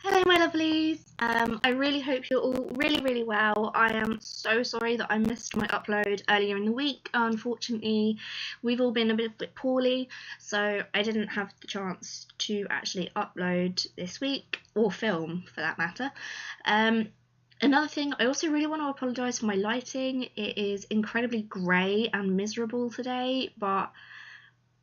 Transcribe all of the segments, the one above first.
Hello, my lovelies. I really hope you're all really well. I am so sorry that I missed my upload earlier in the week. Unfortunately, we've all been a bit poorly, so I didn't have the chance to actually upload this week, or film for that matter. Another thing, I also really want to apologise for my lighting. It is incredibly grey and miserable today, but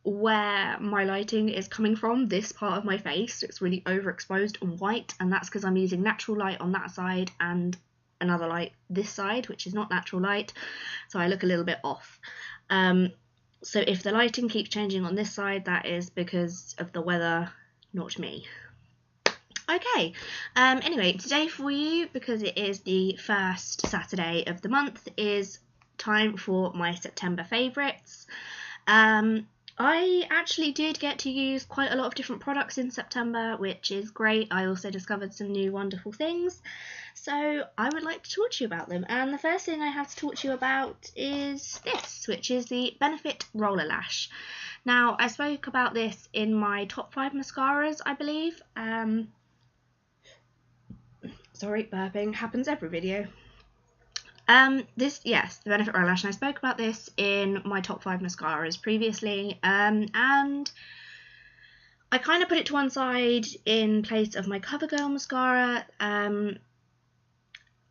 where my lighting is coming from, this part of my face, it's really overexposed and white, and that's because I'm using natural light on that side and another light this side, which is not natural light, so I look a little bit off. So if the lighting keeps changing on this side, that is because of the weather, not me. Okay, anyway, today for you, because it is the first Saturday of the month, is time for my September favourites. I actually did get to use quite a lot of different products in September, which is great. I also discovered some new wonderful things, so I would like to talk to you about them. And the first thing I have to talk to you about is this, which is the Benefit Roller Lash. Now, I spoke about this in my top 5 mascaras, I believe. Sorry, burping happens every video. The Benefit Roller Lash, and I spoke about this in my top 5 mascaras previously, and I kind of put it to one side in place of my CoverGirl mascara,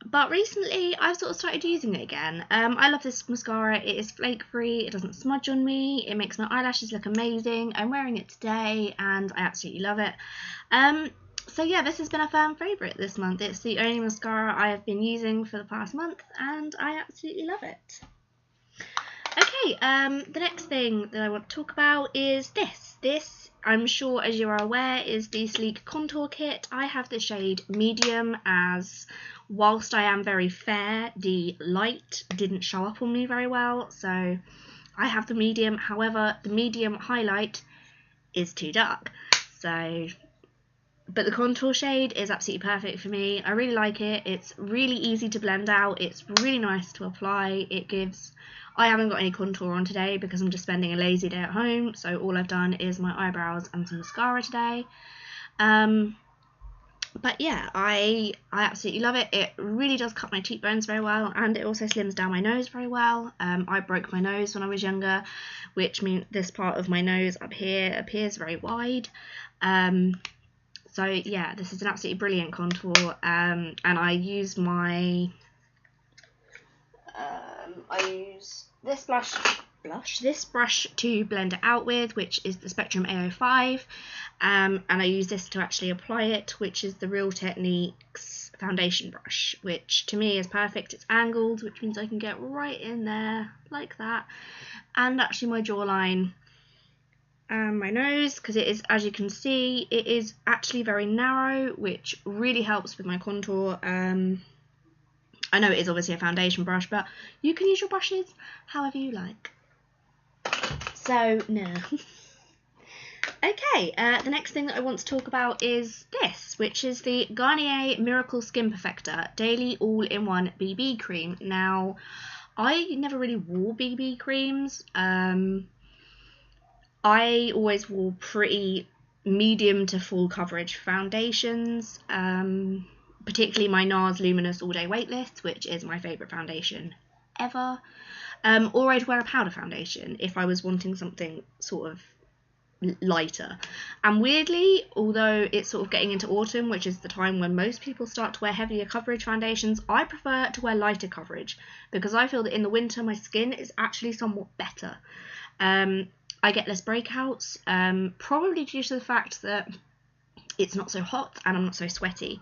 but recently I've sort of started using it again. I love this mascara. It is flake free, it doesn't smudge on me, it makes my eyelashes look amazing. I'm wearing it today and I absolutely love it. So yeah, this has been a firm favourite this month. It's the only mascara I have been using for the past month and I absolutely love it. Okay, the next thing that I want to talk about is this. This, I'm sure as you are aware, is the Sleek Contour Kit. I have the shade Medium, as whilst I am very fair, the light didn't show up on me very well, so I have the Medium. However, the Medium highlight is too dark, but the contour shade is absolutely perfect for me. I really like it. It's really easy to blend out. It's really nice to apply. I haven't got any contour on today because I'm just spending a lazy day at home, so all I've done is my eyebrows and some mascara today. But yeah, I absolutely love it. It really does cut my cheekbones very well, and it also slims down my nose very well. I broke my nose when I was younger, which means this part of my nose up here appears very wide. So yeah, this is an absolutely brilliant contour, and I use this brush to blend it out with, which is the Spectrum A05, and I use this to actually apply it, which is the Real Techniques foundation brush, which to me is perfect. It's angled, which means I can get right in there like that, and actually my jawline and my nose, because it is, as you can see, it is actually very narrow, which really helps with my contour. I know it is obviously a foundation brush, but you can use your brushes however you like. So, no. Okay, the next thing that I want to talk about is this, which is the Garnier Miracle Skin Perfector Daily All-in-One BB Cream. Now, I never really wore BB creams. I always wore pretty medium to full coverage foundations, particularly my NARS Luminous All Day Weightless, which is my favourite foundation ever, or I'd wear a powder foundation if I was wanting something sort of lighter. And weirdly, although it's sort of getting into autumn, which is the time when most people start to wear heavier coverage foundations, I prefer to wear lighter coverage because I feel that in the winter my skin is actually somewhat better. I get less breakouts, probably due to the fact that it's not so hot and I'm not so sweaty.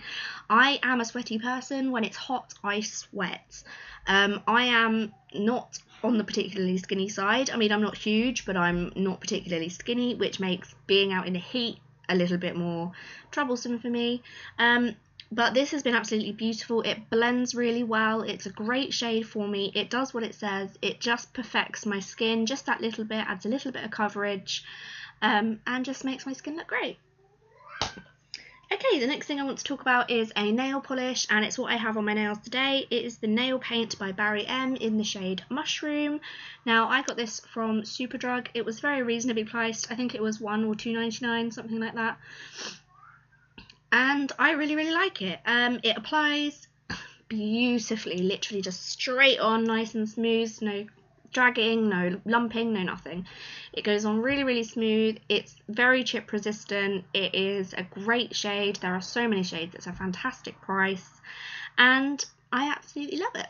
I am a sweaty person. When it's hot, I sweat. I am not on the particularly skinny side. I mean, I'm not huge, but I'm not particularly skinny, which makes being out in the heat a little bit more troublesome for me. But this has been absolutely beautiful. It blends really well. It's a great shade for me. It does what it says. It just perfects my skin just that little bit, adds a little bit of coverage, and just makes my skin look great. Okay, the next thing I want to talk about is a nail polish, and it's what I have on my nails today. It is the Nail Paint by Barry M in the shade Mushroom. Now, I got this from Superdrug. It was very reasonably priced. I think it was $1 or $2.99, something like that. and I really, really like it. It applies beautifully, literally just straight on, nice and smooth, no dragging, no lumping, no nothing. It goes on really, really smooth. It's very chip resistant. It is a great shade. There are so many shades. It's a fantastic price, and I absolutely love it.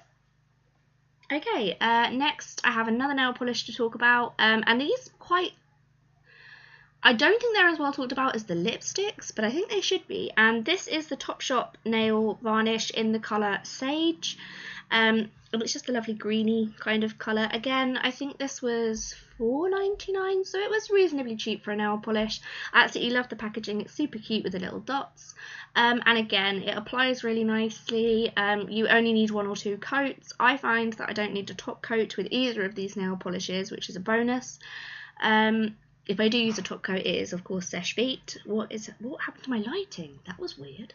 Okay, next I have another nail polish to talk about, and these I don't think they're as well talked about as the lipsticks, but I think they should be. And this is the Topshop nail varnish in the colour Sage. And it's just a lovely greeny kind of colour. Again, I think this was $4.99, so it was reasonably cheap for a nail polish. I absolutely love the packaging. It's super cute with the little dots. And again, it applies really nicely. You only need 1 or 2 coats. I find that I don't need a top coat with either of these nail polishes, which is a bonus. If I do use a top coat, it is of course Seche Vite. What happened to my lighting? That was weird.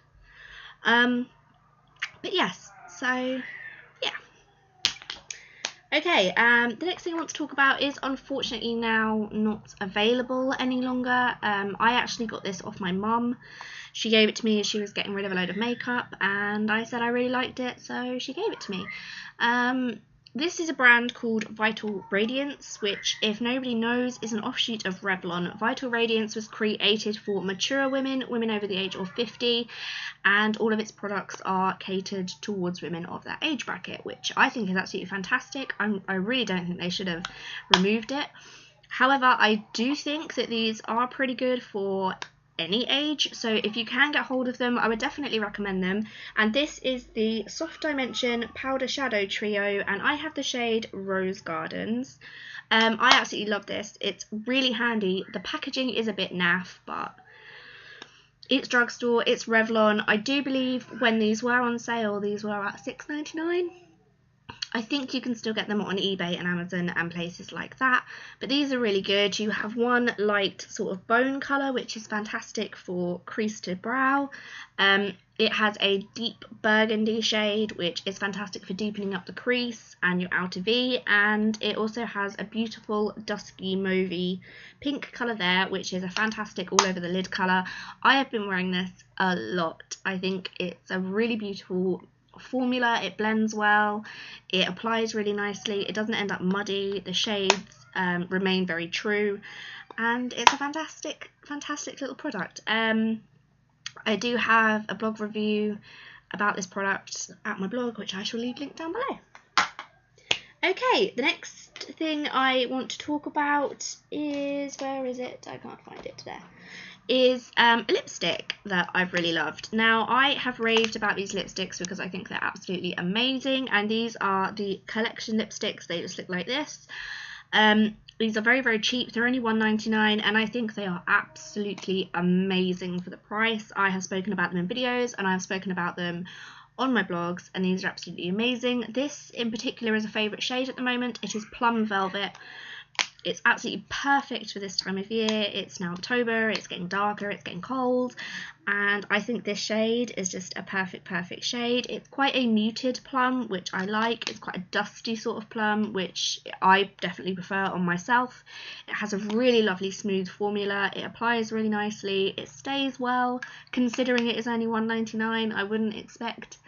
But yes, so yeah. Okay, the next thing I want to talk about is unfortunately now not available any longer. I actually got this off my mum. She gave it to me as she was getting rid of a load of makeup, and I said I really liked it, so she gave it to me. This is a brand called Vital Radiance, which, if nobody knows, is an offshoot of Revlon. Vital Radiance was created for mature women, women over the age of 50, and all of its products are catered towards women of that age bracket, which I think is absolutely fantastic. I really don't think they should have removed it. However, I do think that these are pretty good for any age, so if you can get hold of them, I would definitely recommend them. And this is the Soft Dimension Powder Shadow Trio, and I have the shade Rose Gardens. I absolutely love this. It's really handy. The packaging is a bit naff, but it's drugstore, it's Revlon. I do believe when these were on sale, these were at $6.99. I think you can still get them on eBay and Amazon and places like that, but these are really good. You have one light sort of bone colour, which is fantastic for crease to brow. It has a deep burgundy shade, which is fantastic for deepening up the crease and your outer V, and it also has a beautiful dusky mauvey pink colour there, which is a fantastic all over the lid colour. I have been wearing this a lot. I think it's a really beautiful formula. It blends well, it applies really nicely, it doesn't end up muddy, the shades remain very true, and it's a fantastic little product. I do have a blog review about this product at my blog, which I shall leave linked down below. Okay, the next thing I want to talk about is, where is it? I can't find it today. Is a lipstick that I've really loved. Now, I have raved about these lipsticks because I think they're absolutely amazing, and these are the collection lipsticks. They just look like this. These are very, very cheap. They're only $1.99, and I think they are absolutely amazing for the price. I have spoken about them in videos, and I've spoken about them on my blogs, and these are absolutely amazing. This in particular is a favourite shade at the moment. It is Plum Velvet. It's absolutely perfect for this time of year. It's now October, it's getting darker, it's getting cold, and I think this shade is just a perfect shade. It's quite a muted plum, which I like. It's quite a dusty sort of plum, which I definitely prefer on myself. It has a really lovely smooth formula. It applies really nicely. It stays well, considering it is only $1.99. I wouldn't expect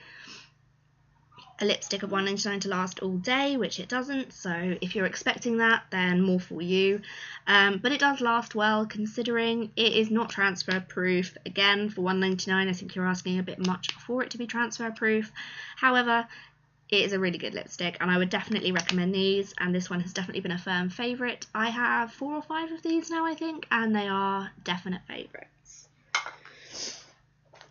a lipstick of $1.99 to last all day, which it doesn't, so if you're expecting that, then more for you. But it does last well, considering it is not transfer proof. Again, for $1.99, I think you're asking a bit much for it to be transfer proof. However, it is a really good lipstick, and I would definitely recommend these, and this one has definitely been a firm favourite. I have 4 or 5 of these now, I think, and they are definite favourites.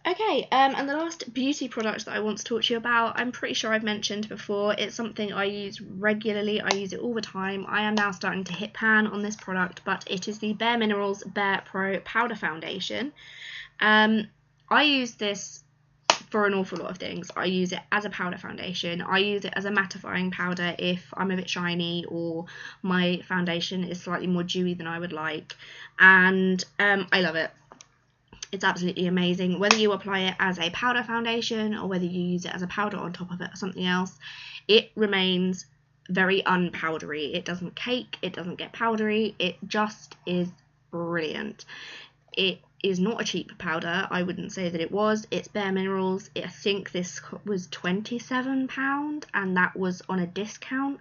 Okay, and the last beauty product that I want to talk to you about, I'm pretty sure I've mentioned before. It's something I use regularly. I use it all the time. I am now starting to hit pan on this product, but it is the Bare Minerals Bare Pro Powder Foundation. I use this for an awful lot of things. I use it as a powder foundation. I use it as a mattifying powder if I'm a bit shiny or my foundation is slightly more dewy than I would like, and I love it. It's absolutely amazing. Whether you apply it as a powder foundation or whether you use it as a powder on top of it or something else, it remains very unpowdery. It doesn't cake, it doesn't get powdery, it just is brilliant. It is not a cheap powder. I wouldn't say that it was. It's Bare Minerals. I think this was £27 and that was on a discount.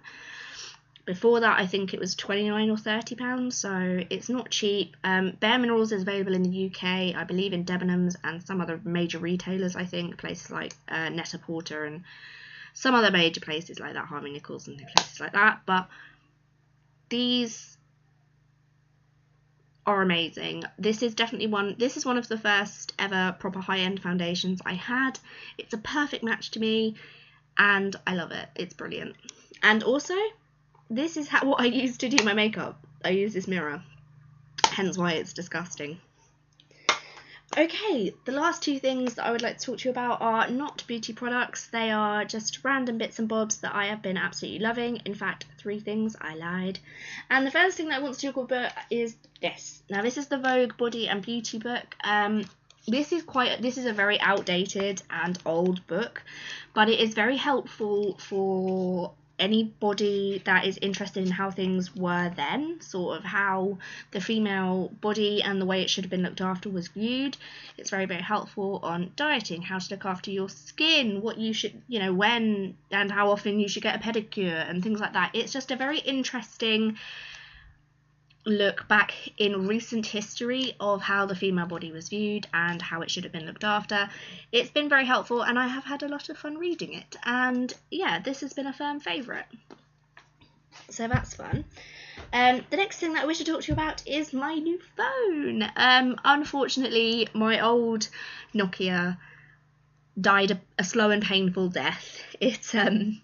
Before that, I think it was £29 or £30, so it's not cheap. Bare Minerals is available in the UK, I believe in Debenhams and some other major retailers, I think, places like Net-a-Porter and some other major places like that, Harvey Nichols and places like that. But these are amazing. This is one of the first ever proper high-end foundations I had. It's a perfect match to me, and I love it. It's brilliant. And also, this is what I use to do my makeup. I use this mirror, hence why it's disgusting. Okay, the last two things that I would like to talk to you about are not beauty products. They are just random bits and bobs that I have been absolutely loving. In fact, 3 things, I lied. And the first thing that I want to talk about is this. Now, this is the Vogue Body and Beauty book. This is a very outdated and old book, but it is very helpful for anybody that is interested in how things were then, sort of how the female body and the way it should have been looked after was viewed. It's very, very helpful on dieting, how to look after your skin, what you should, when and how often you should get a pedicure and things like that. It's just a very interesting look back in recent history of how the female body was viewed and how it should have been looked after. It's been very helpful and I have had a lot of fun reading it, and yeah, this has been a firm favourite, so that's fun. The next thing that I wish to talk to you about is my new phone. Unfortunately, my old Nokia died a slow and painful death. It's done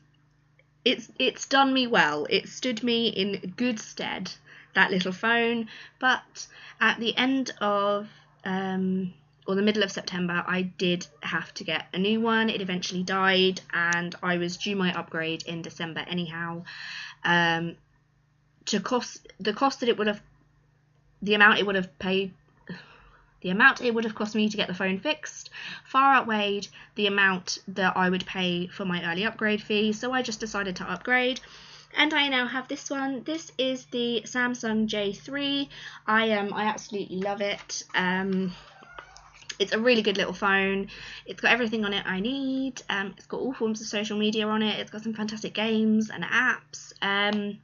me well. It stood me in good stead, that little phone, but at the end of or the middle of September, I did have to get a new one. It eventually died and I was due my upgrade in December anyhow. The amount it would have cost me to get the phone fixed far outweighed the amount that I would pay for my early upgrade fee, so I just decided to upgrade. And I now have this one. This is the Samsung J3. I absolutely love it. It's a really good little phone. It's got everything on it I need. It's got all forms of social media on it. It's got some fantastic games and apps. And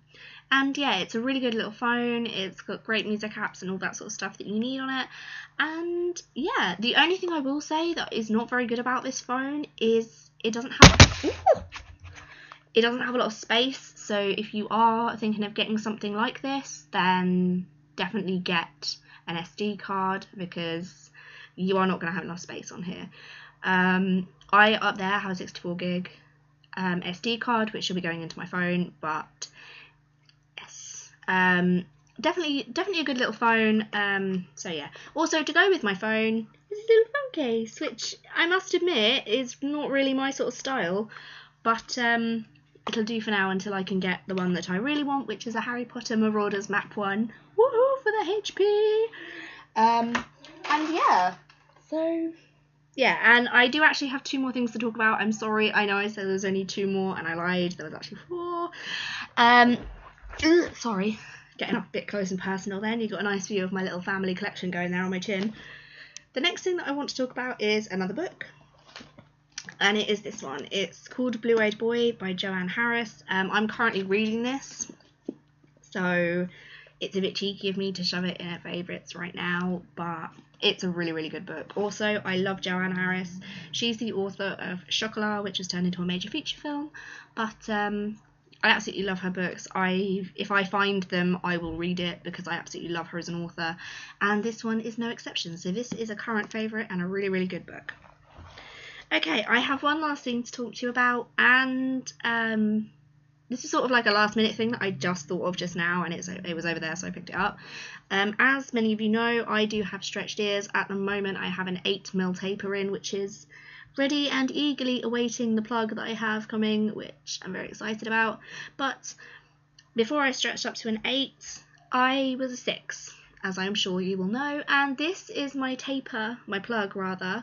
yeah, it's a really good little phone. It's got great music apps and all that sort of stuff that you need on it. And yeah, the only thing I will say that is not very good about this phone is it doesn't have a lot of space. So if you are thinking of getting something like this, then definitely get an SD card, because you are not going to have enough space on here. I up there have a 64 gig SD card, which will be going into my phone, but yes, definitely a good little phone. So yeah, also to go with my phone is a little phone case, which I must admit is not really my sort of style, but it'll do for now until I can get the one that I really want, which is a Harry Potter Marauders map one. Woohoo for the HP! And yeah, so yeah, and I do actually have 2 more things to talk about. I'm sorry, I know I said there's only 2 more and I lied, there was actually 4. Sorry, getting up a bit close and personal then. You got a nice view of my little family collection going there on my chin. The next thing that I want to talk about is another book, and it is this one. It's called Blue-Eyed Boy by Joanne Harris. I'm currently reading this, so it's a bit cheeky of me to shove it in her favourites right now, but it's a really, really good book. Also, I love Joanne Harris. She's the author of Chocolat, which was turned into a major feature film, but I absolutely love her books. If I find them, I will read it because I absolutely love her as an author, and this one is no exception. So this is a current favourite and a really, really good book. Okay, I have one last thing to talk to you about, and this is sort of like a last minute thing that I just thought of just now, and it was over there, so I picked it up. As many of you know, I do have stretched ears. At the moment, I have an 8mm taper in, which is ready and eagerly awaiting the plug that I have coming, which I'm very excited about. But before I stretched up to an 8, I was a 6, as I'm sure you will know, and this is my plug rather,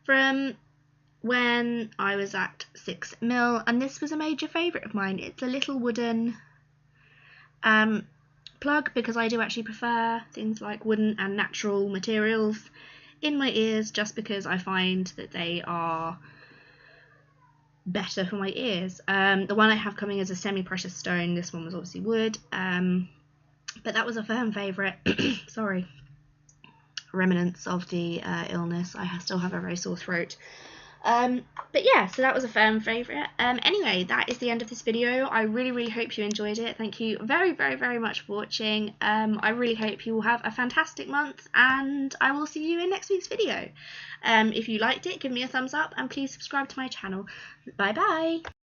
from when I was at 6mm, and this was a major favourite of mine. It's a little wooden plug, because I do actually prefer things like wooden and natural materials in my ears, just because I find that they are better for my ears. The one I have coming is a semi-precious stone. This one was obviously wood, but that was a firm favourite. Sorry, remnants of the illness. I still have a very sore throat. But yeah, so that was a firm favourite. Anyway, that is the end of this video. I really hope you enjoyed it. Thank you very much for watching. I really hope you will have a fantastic month, and I will see you in next week's video. If you liked it, give me a thumbs up, and please subscribe to my channel. Bye bye.